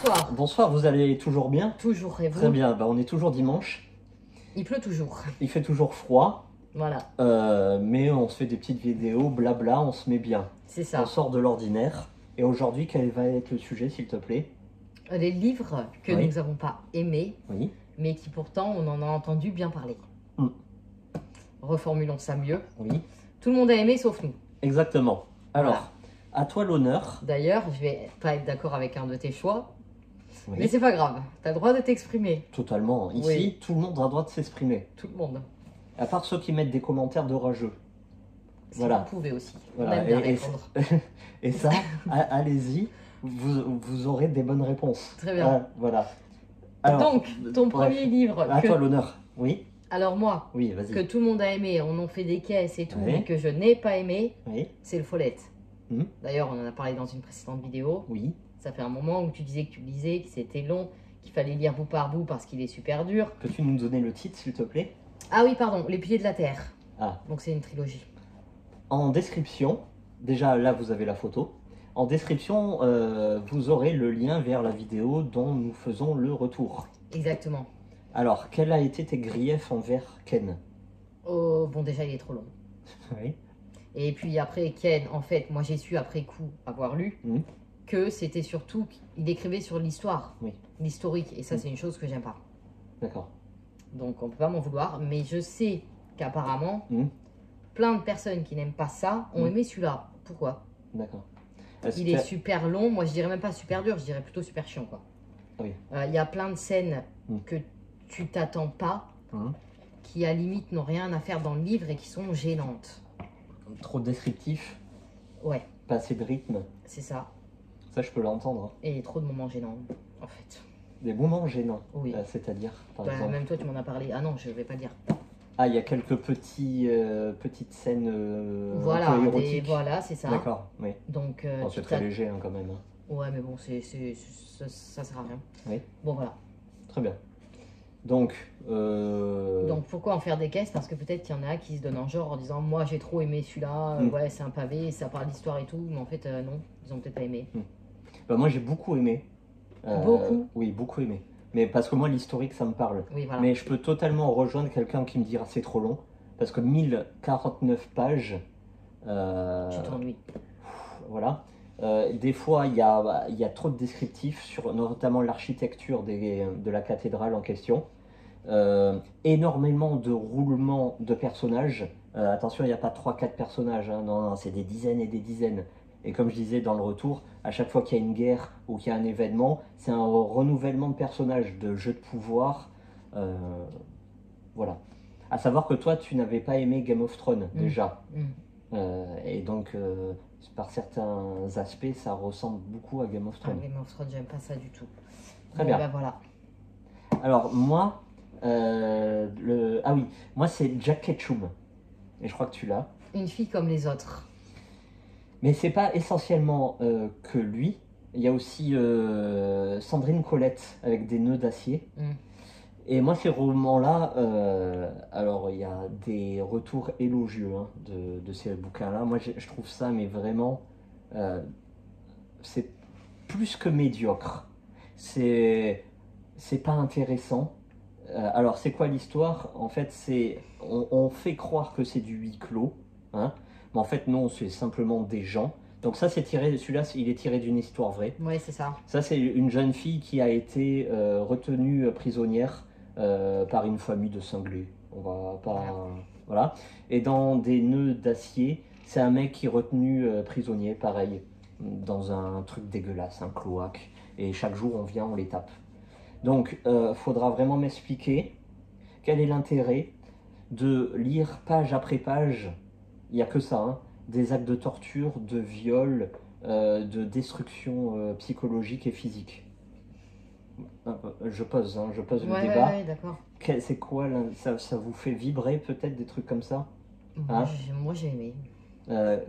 bonsoir. Bonsoir, vous allez toujours bien? Toujours, et vous? Très bien, on est toujours dimanche. Il pleut toujours. Il fait toujours froid. Voilà. Mais on se fait des petites vidéos, blabla, on se met bien. C'est ça. On sort de l'ordinaire. Et aujourd'hui, quel va être le sujet, s'il te plaît? Les livres que Oui. nous n'avons pas aimés, Oui. mais qui pourtant on en a entendu bien parler. Reformulons ça mieux. Oui. Tout le monde a aimé sauf nous. Exactement. Alors, Voilà. à toi l'honneur. D'ailleurs, je vais pas être d'accord avec un de tes choix, Oui. mais c'est pas grave. Tu as le droit de t'exprimer. Totalement. Ici, Oui. tout le monde a le droit de s'exprimer. Tout le monde. À part ceux qui mettent des commentaires de rageux. Si Voilà. vous pouvez aussi. Voilà. On aime bien répondre. Et ça, allez-y, vous aurez des bonnes réponses. Très bien. Voilà. Alors, Donc, ton bref. premier livre À que... toi l'honneur. Oui. Alors moi, Oui, vas-y. que tout le monde a aimé, on en fait des caisses et tout, Oui. mais que je n'ai pas aimé, Oui. c'est le Follette. Hmm. D'ailleurs, on en a parlé dans une précédente vidéo. Oui. Ça fait un moment où tu disais que tu lisais, que c'était long, qu'il fallait lire bout par bout parce qu'il est super dur. Peux-tu nous donner le titre, s'il te plaît? Ah oui, pardon, Les Piliers de la Terre. Ah. Donc c'est une trilogie. En description, déjà là vous avez la photo. En description, vous aurez le lien vers la vidéo dont nous faisons le retour. Exactement. Alors, quels a été tes griefs envers Ken? Oh, bon, déjà, il est trop long. Oui. Et puis après, Ken, en fait, moi j'ai su après coup, avoir lu, que c'était surtout qu'il écrivait sur l'histoire, Oui. l'historique. Et ça, c'est une chose que j'aime pas. D'accord. Donc on peut pas m'en vouloir. Mais je sais qu'apparemment, plein de personnes qui n'aiment pas ça ont aimé celui-là. Pourquoi? D'accord. Il est super long. Moi, je dirais même pas super dur, je dirais plutôt super chiant, quoi. Oui. Il y a plein de scènes que tu t'attends pas, qui à limite n'ont rien à faire dans le livre et qui sont gênantes. Trop descriptif. Ouais. Pas assez de rythme. C'est ça. Ça, je peux l'entendre. Et trop de moments gênants, en fait. Des moments gênants. Oui. C'est-à-dire, par Bah, exemple. même toi, tu m'en as parlé. Ah non, je vais pas dire. Ah, il y a quelques petites scènes Voilà, un peu érotiques. voilà, c'est ça. D'accord, oui. Donc, Bon, c'est très léger quand même. Ouais, mais bon, ça sert à rien. Oui. Bon, voilà. Très bien. Donc, pourquoi en faire des caisses? Parce que peut-être qu'il y en a qui se donnent en genre en disant moi j'ai trop aimé celui-là, ouais c'est un pavé, ça parle d'histoire et tout, mais en fait non, ils ont peut-être pas aimé. Bah, moi j'ai beaucoup aimé. Beaucoup? Oui, beaucoup aimé. Mais parce que moi l'historique ça me parle. Oui, voilà. Mais je peux totalement rejoindre quelqu'un qui me dira c'est trop long. Parce que 1049 pages. Tu t'ennuies. Voilà. Des fois, il y a trop de descriptifs sur notamment l'architecture de la cathédrale en question. Énormément de roulements de personnages. Attention, il n'y a pas 3-4 personnages, hein. Non, non, c'est des dizaines et des dizaines. Et comme je disais dans le retour, à chaque fois qu'il y a une guerre ou qu'il y a un événement, c'est un renouvellement de personnages, de jeux de pouvoir. Voilà. À savoir que toi, tu n'avais pas aimé Game of Thrones déjà. Et donc, par certains aspects, ça ressemble beaucoup à Game of Thrones. Ah, Game of Thrones, j'aime pas ça du tout. Très bien. Bah, voilà. Alors, moi, ah oui, moi c'est Jack Ketchum. Et je crois que tu l'as. Une fille comme les autres. Mais c'est pas essentiellement que lui. Il y a aussi Sandrine Colette avec des nœuds d'acier. Et moi, ces romans-là, alors il y a des retours élogieux de ces bouquins-là. Moi, je trouve ça, mais vraiment, c'est plus que médiocre. C'est pas intéressant. Alors, c'est quoi l'histoire? En fait, on fait croire que c'est du huis clos, hein, mais en fait, non, c'est simplement des gens. Donc ça, celui-là, il est tiré d'une histoire vraie. Oui, c'est ça. Ça, c'est une jeune fille qui a été retenue prisonnière par une famille de cinglés. On va pas... Voilà. Et dans des nœuds d'acier, c'est un mec qui est retenu prisonnier, pareil, dans un truc dégueulasse, un cloaque. Et chaque jour, on vient, on les tape. Donc, faudra vraiment m'expliquer quel est l'intérêt de lire page après page, il n'y a que ça, hein, des actes de torture, de viol, de destruction psychologique et physique. Je pose le débat. Ouais, d'accord. C'est quoi, ça vous fait vibrer peut-être des trucs comme ça? Moi j'ai aimé.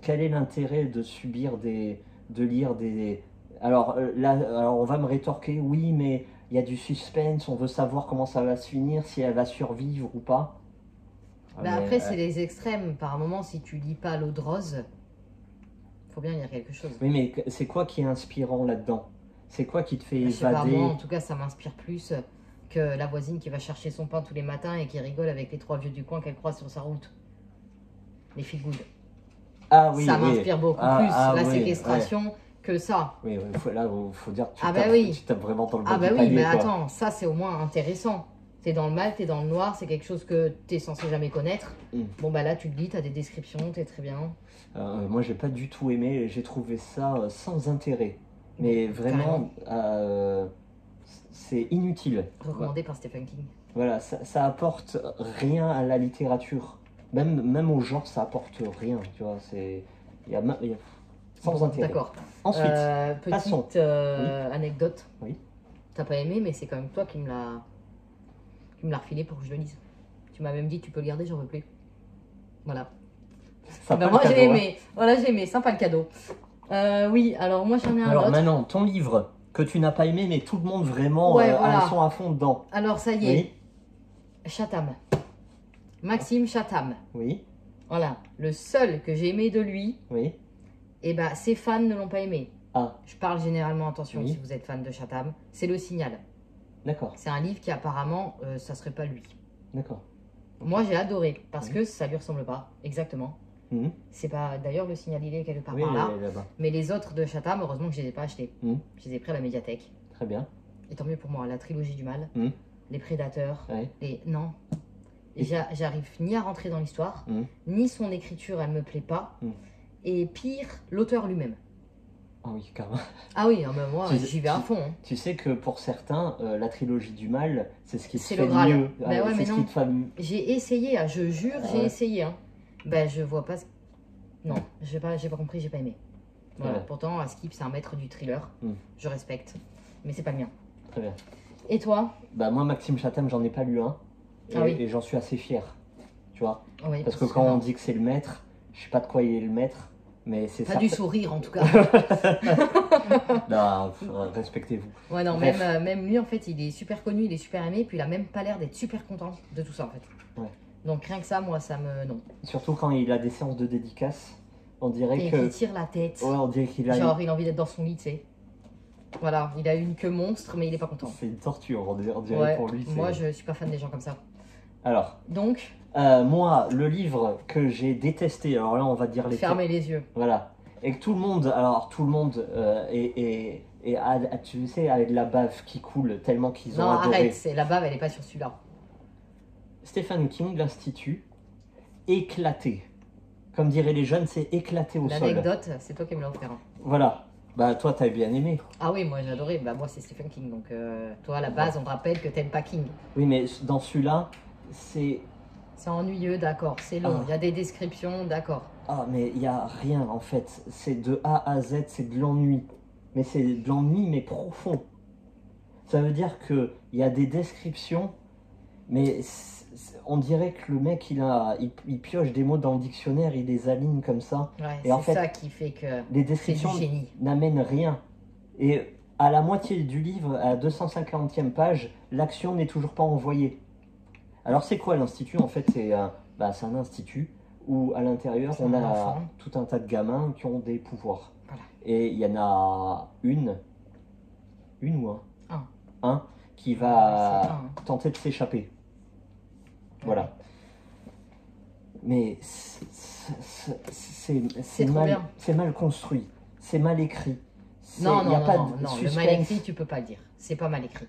Quel est l'intérêt de subir de lire des... Alors là, on va me rétorquer, oui, mais il y a du suspense, on veut savoir comment ça va se finir, si elle va survivre ou pas. Bah après, c'est les extrêmes. Par un moment, si tu lis pas L'eau de rose, faut bien lire quelque chose. Oui, mais c'est quoi qui est inspirant là-dedans? C'est quoi qui te fait Je sais pas, évader? moi, en tout cas, ça m'inspire plus que la voisine qui va chercher son pain tous les matins et qui rigole avec les 3 vieux du coin qu'elle croise sur sa route. Les feel good. Ah oui, Ça oui. m'inspire beaucoup plus la oui, séquestration que ça. Oui, là, il faut dire que Ah bah oui. tu tapes vraiment dans le bas Ah bah du oui, panier, mais quoi. attends, ça c'est au moins intéressant. T'es dans le mal, t'es dans le noir, c'est quelque chose que t'es censé jamais connaître. Bon bah là tu le lis, t'as des descriptions, t'es très bien. Moi j'ai pas du tout aimé, j'ai trouvé ça sans intérêt. Mais vraiment, c'est inutile. Recommandé par Stephen King. Voilà, ça apporte rien à la littérature. Même au genre, ça apporte rien, tu vois. Sans intérêt. D'accord. Ensuite, passons. Petite anecdote. Oui. T'as pas aimé, mais c'est quand même toi qui me l'a refilé pour que je le lise. Tu m'as même dit tu peux le garder, j'en veux plus. Voilà. Sympa moi le j'ai cadeau, aimé. Voilà, j'ai aimé. Sympa le cadeau. Oui, alors moi j'en ai un Alors autre. maintenant, ton livre que tu n'as pas aimé, mais tout le monde vraiment Ouais, voilà. sont à fond dedans. Alors ça y est. Oui. Chatham. Maxime Chatham. Oui. Voilà. Le seul que j'ai aimé de lui, Oui. et bah ses fans ne l'ont pas aimé. Ah. Je parle généralement, attention, Oui. si vous êtes fan de Chatham. C'est Le Signal. D'accord. C'est un livre qui apparemment, ça serait pas lui. D'accord. Moi j'ai adoré parce Oui. que ça lui ressemble pas, exactement. Mhm. C'est pas d'ailleurs Le Signal, il est quelque part Oui, par là. là-bas. Mais les autres de Chatham, heureusement que je les ai pas achetés. Je les ai pris à la médiathèque. Très bien. Et tant mieux pour moi, la trilogie du mal, Mhm. les prédateurs, Ouais. non. J'arrive ni à rentrer dans l'histoire, ni son écriture, elle me plaît pas. Et pire, l'auteur lui-même. Ah oui, carrément. Ah oui, mais moi j'y vais à fond. Hein. Tu sais que pour certains, la trilogie du mal, c'est ce qui te C'est fait le Graal. mieux. Ben ouais, mais ce non. qui te fait... J'ai essayé, je jure, j'ai ouais. essayé. Hein. Ben je vois pas. Non, j'ai pas compris, j'ai pas aimé. Voilà. Pourtant, Askip, c'est un maître du thriller. Je respecte. Mais c'est pas le mien. Très bien. Et toi? Bah moi, Maxime Chatham, j'en ai pas lu un. Et j'en suis assez fier. Tu vois, oui, parce que quand on dit que c'est le maître, je sais pas de quoi il est le maître, mais c'est pas du sourire en tout cas. Non, respectez-vous. Ouais, non, même lui en fait, il est super connu, il est super aimé, puis il a même pas l'air d'être super content de tout ça en fait. Ouais. Donc rien que ça, moi, ça me... Non. Surtout quand il a des séances de dédicace, on dirait et que... qu'il tire la tête. Ouais, on dirait qu'il a... Genre, il a envie d'être dans son lit, tu sais. Voilà, il a une queue monstre, mais il est pas content. C'est une torture, on dirait pour lui. Moi, je suis pas fan des gens comme ça. Alors, donc moi, le livre que j'ai détesté, alors là, on va dire les... Fermez les yeux. Voilà. Et que tout le monde, tu sais, avec la bave qui coule tellement qu'ils ont adoré. Non, arrête, la bave, elle est pas sur celui-là. Stephen King, l'Institut, éclaté. Comme diraient les jeunes, c'est éclaté au sol. L'anecdote, c'est toi qui me l'as offert. Voilà. Bah toi, t'as bien aimé. Ah oui, moi j'ai adoré. Bah moi c'est Stephen King, donc toi à la base on te rappelle que t'aimes pas King. Oui, mais dans celui-là, c'est... C'est ennuyeux, d'accord, c'est long, il y a des descriptions, d'accord. Ah, mais il n'y a rien en fait. C'est de A à Z, c'est de l'ennui. Mais c'est de l'ennui, mais profond. Ça veut dire qu'il y a des descriptions, mais on dirait que le mec, il pioche des mots dans le dictionnaire, il les aligne comme ça. Ouais, et en fait, ça qui fait que les descriptions n'amènent rien. Et à la moitié du livre, à la 250e page, l'action n'est toujours pas envoyée. Alors c'est quoi l'Institut? En fait, c'est un institut où à l'intérieur, on a tout un tas de gamins qui ont des pouvoirs. Voilà. Et il y en a une ou un qui va tenter de s'échapper. Voilà. Mais c'est mal construit, c'est mal écrit. Non, le mal écrit, tu peux pas le dire. C'est pas mal écrit.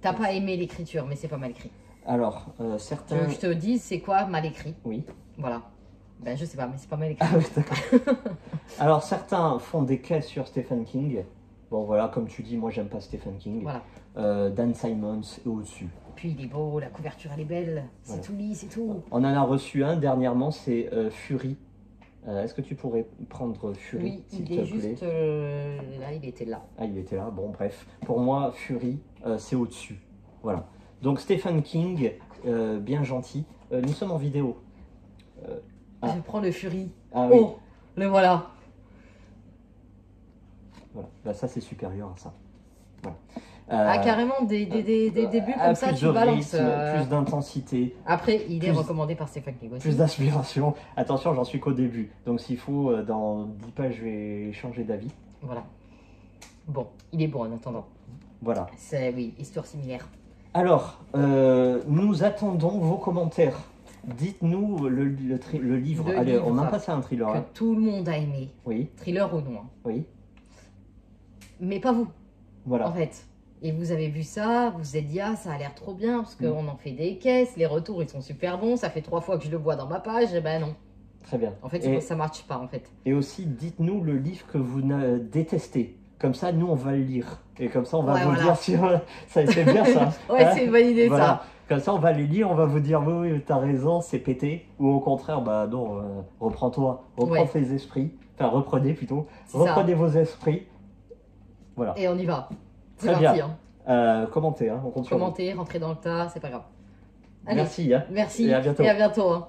T'as pas aimé l'écriture, mais c'est pas mal écrit. Alors, certains... Tu veux que je te dise c'est quoi mal écrit? Oui. Voilà. Ben je sais pas, mais c'est pas mal écrit. Ah oui, d'accord. Alors, certains font des quais sur Stephen King. Bon, voilà, comme tu dis, moi j'aime pas Stephen King. Voilà. Dan Simmons est au-dessus. Puis il est beau, la couverture elle est belle, c'est tout lisse, c'est tout. On en a reçu un dernièrement, c'est Fury. Est-ce que tu pourrais prendre Fury, oui, s'il te plaît? Oui, il est juste là, il était là. Ah, il était là, bon bref. Pour moi, Fury, c'est au-dessus. Voilà. Donc Stephen King, bien gentil. Nous sommes en vidéo. Je prends le Fury. Ah oui. Oh, le voilà. Voilà. Bah, ça c'est supérieur à ça. Voilà. Carrément des débuts comme ça, tu balances. Plus d'intensité. Après, il est recommandé par Stephen King aussi. Plus d'inspiration. Attention, j'en suis qu'au début. Donc s'il faut, dans 10 pages, je vais changer d'avis. Voilà. Bon, il est bon en attendant. Voilà. C'est, oui, histoire similaire. Alors, nous attendons vos commentaires. Dites-nous le livre. Le Allez, livre on va passer à un thriller. que Hein. tout le monde a aimé. Oui, Thriller ou non. Hein. oui. Mais pas vous, Voilà. en fait. Et vous avez vu ça, vous vous êtes dit, ah, ça a l'air trop bien, parce qu'on en fait des caisses, les retours, ils sont super bons, ça fait 3 fois que je le vois dans ma page, et ben non. Très bien. En fait, ça marche pas, en fait. Et aussi, dites-nous le livre que vous détestez. Comme ça, nous, on va le lire. Et comme ça, on va vous dire si... ça c'est bien, ça. Ouais, hein. c'est une bonne idée, Voilà. ça. Comme ça, on va les lire, on va vous dire, oui, oui, t'as raison, c'est pété. Ou au contraire, bah non, reprends-toi. Reprends tes esprits. Enfin, reprenez plutôt. Reprenez vos esprits. Voilà. Et on y va. C'est Très parti. bien. Commentez, hein, on compte sur vous. Commentez, rentrez dans le tas, c'est pas grave. Allez, Merci. Hein. merci Et à bientôt. Et à bientôt hein.